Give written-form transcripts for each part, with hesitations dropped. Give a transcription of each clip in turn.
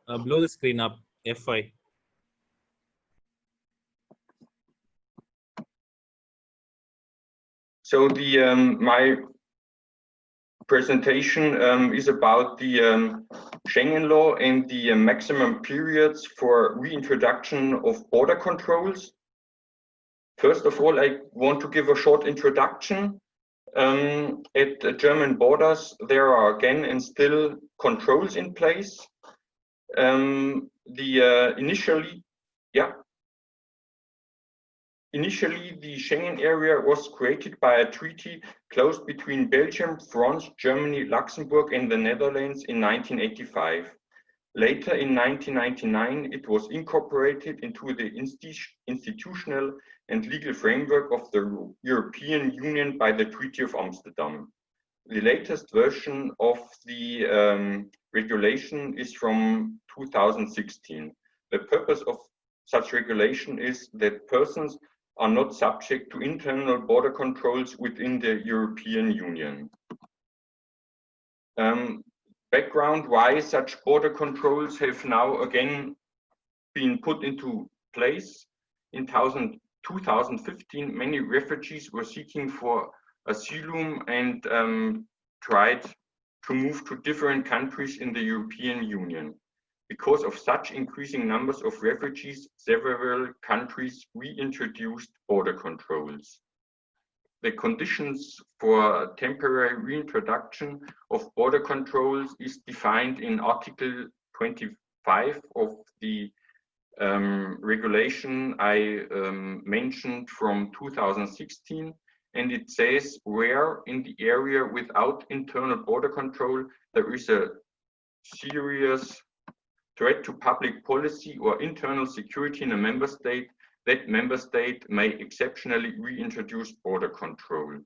Blow the screen up, F5. So the my presentation is about the Schengen law and the maximum periods for reintroduction of border controls. First of all, I want to give a short introduction. At the German borders, there are again and still controls in place. Initially, the Schengen area was created by a treaty closed between Belgium, France, Germany, Luxembourg, and the Netherlands in 1985. Later, in 1999, it was incorporated into the institutional and legal framework of the European Union by the Treaty of Amsterdam. The latest version of the regulation is from 2016. The purpose of such regulation is that persons are not subject to internal border controls within the European Union. Background why such border controls have now again been put into place. In 2015, many refugees were seeking for asylum and tried to move to different countries in the European Union. Because of such increasing numbers of refugees, several countries reintroduced border controls. The conditions for temporary reintroduction of border controls is defined in Article 25 of the regulation I mentioned from 2016, and it says where in the area without internal border control there is a serious threat to public policy or internal security in a member state, that member state may exceptionally reintroduce border control.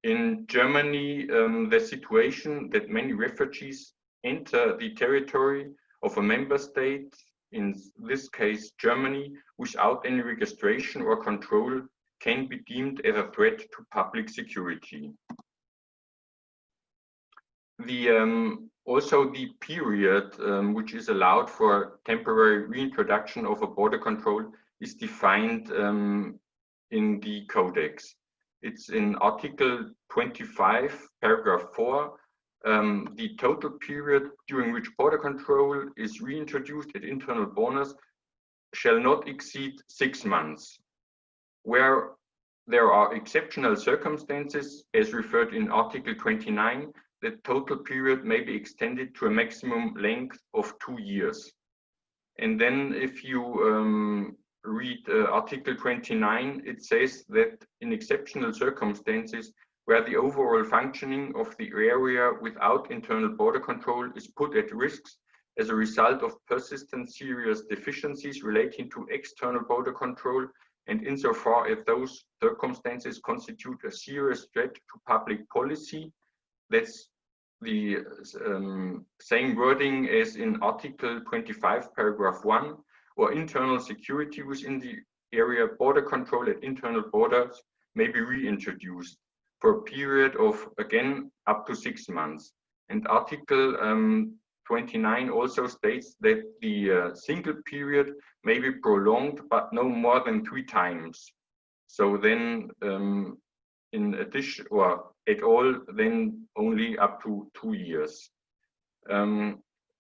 In Germany, the situation that many refugees enter the territory of a member state, in this case Germany, without any registration or control can be deemed as a threat to public security. Also the period which is allowed for temporary reintroduction of a border control is defined in the Codex. It's in Article 25, paragraph 4. The total period during which border control is reintroduced at internal borders shall not exceed 6 months. Where there are exceptional circumstances, as referred in Article 29, the total period may be extended to a maximum length of 2 years. And then if you read Article 29, it says that in exceptional circumstances where the overall functioning of the area without internal border control is put at risk as a result of persistent serious deficiencies relating to external border control, and insofar as those circumstances constitute a serious threat to public policy, that's the same wording as in Article 25, paragraph 1, or internal security within the area, border control at internal borders may be reintroduced for a period of, again, up to 6 months. And Article 29 also states that the single period may be prolonged, but no more than 3 times. So then in addition, or at all, then only up to 2 years.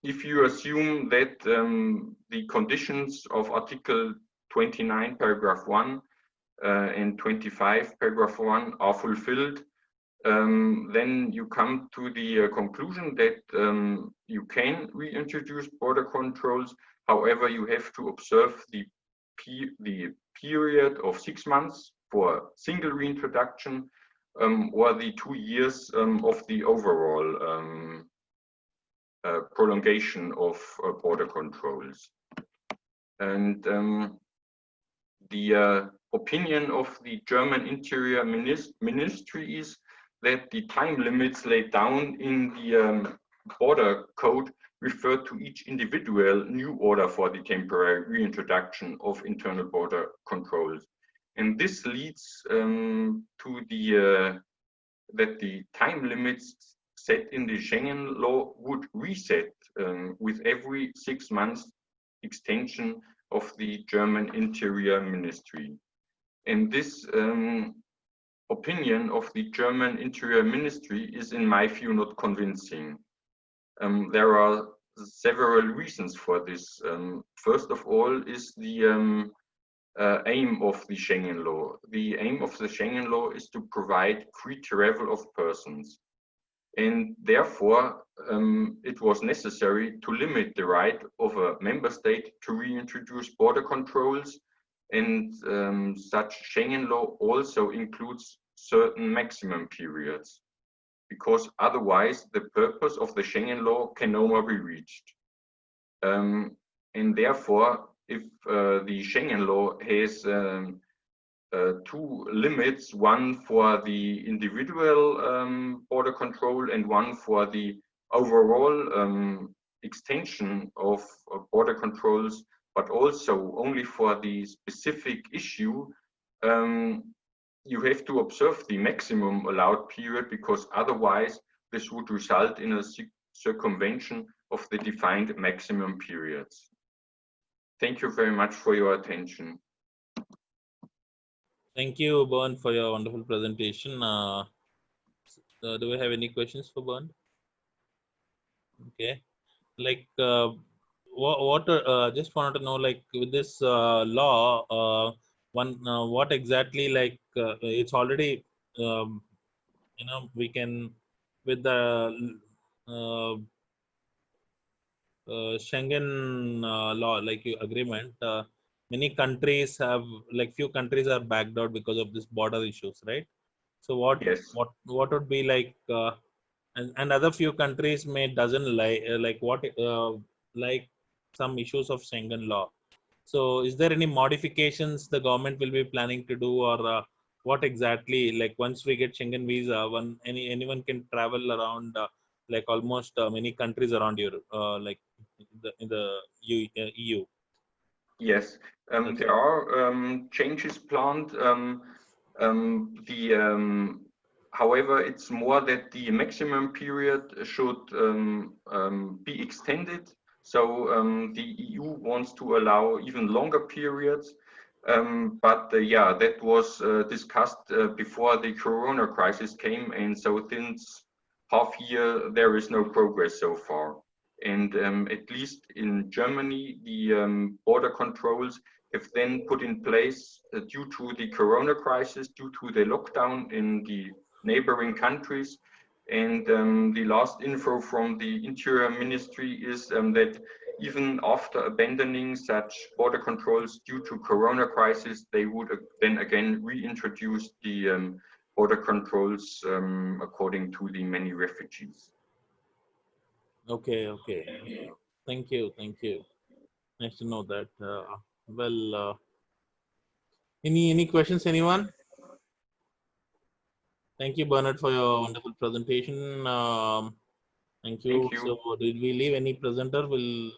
If you assume that the conditions of Article 29, paragraph 1 and 25, paragraph 1 are fulfilled, then you come to the conclusion that you can reintroduce border controls. However, you have to observe the period of 6 months for single reintroduction, or the 2 years of the overall prolongation of border controls. And the opinion of the German Interior Ministry is that the time limits laid down in the border code refer to each individual new order for the temporary reintroduction of internal border controls. And this leads to the that the time limits set in the Schengen law would reset with every 6 months extension of the German Interior Ministry. And this opinion of the German Interior Ministry is, in my view, not convincing. There are several reasons for this. First of all is the aim of the Schengen law. The aim of the Schengen law is to provide free travel of persons. And therefore, it was necessary to limit the right of a member state to reintroduce border controls. And such Schengen law also includes certain maximum periods, because otherwise the purpose of the Schengen law can no more be reached. And therefore, if the Schengen law has two limits, one for the individual border control and one for the overall extension of border controls, but also only for the specific issue, you have to observe the maximum allowed period, because otherwise this would result in a circumvention of the defined maximum periods. Thank you very much for your attention. Thank you, Bernd, for your wonderful presentation. Do we have any questions for Bernd? Okay, like just wanted to know, like with this law, what exactly, like it's already, we can, with the Schengen law, like agreement, many countries have, like few countries are backed out because of this border issues, right? So Yes. what would be like, and other few countries may doesn't like like some issues of Schengen law. So is there any modifications the government will be planning to do, or what exactly, like once we get Schengen visa, anyone can travel around like almost many countries around Europe, like in the EU. Yes, Okay. there are changes planned. However, it's more that the maximum period should be extended. So the EU wants to allow even longer periods. But yeah, that was discussed before the Corona crisis came, and so since half year there is no progress so far. And at least in Germany, the border controls have then put in place due to the Corona crisis, due to the lockdown in the neighboring countries. And the last info from the Interior Ministry is that even after abandoning such border controls due to Corona crisis, they would then again reintroduce the border controls according to the many refugees. Okay. Thank you. Nice to know that. Well, any questions, anyone? Thank you, Bernard, for your wonderful presentation. Thank you. Thank you. So, did we leave any presenter? Will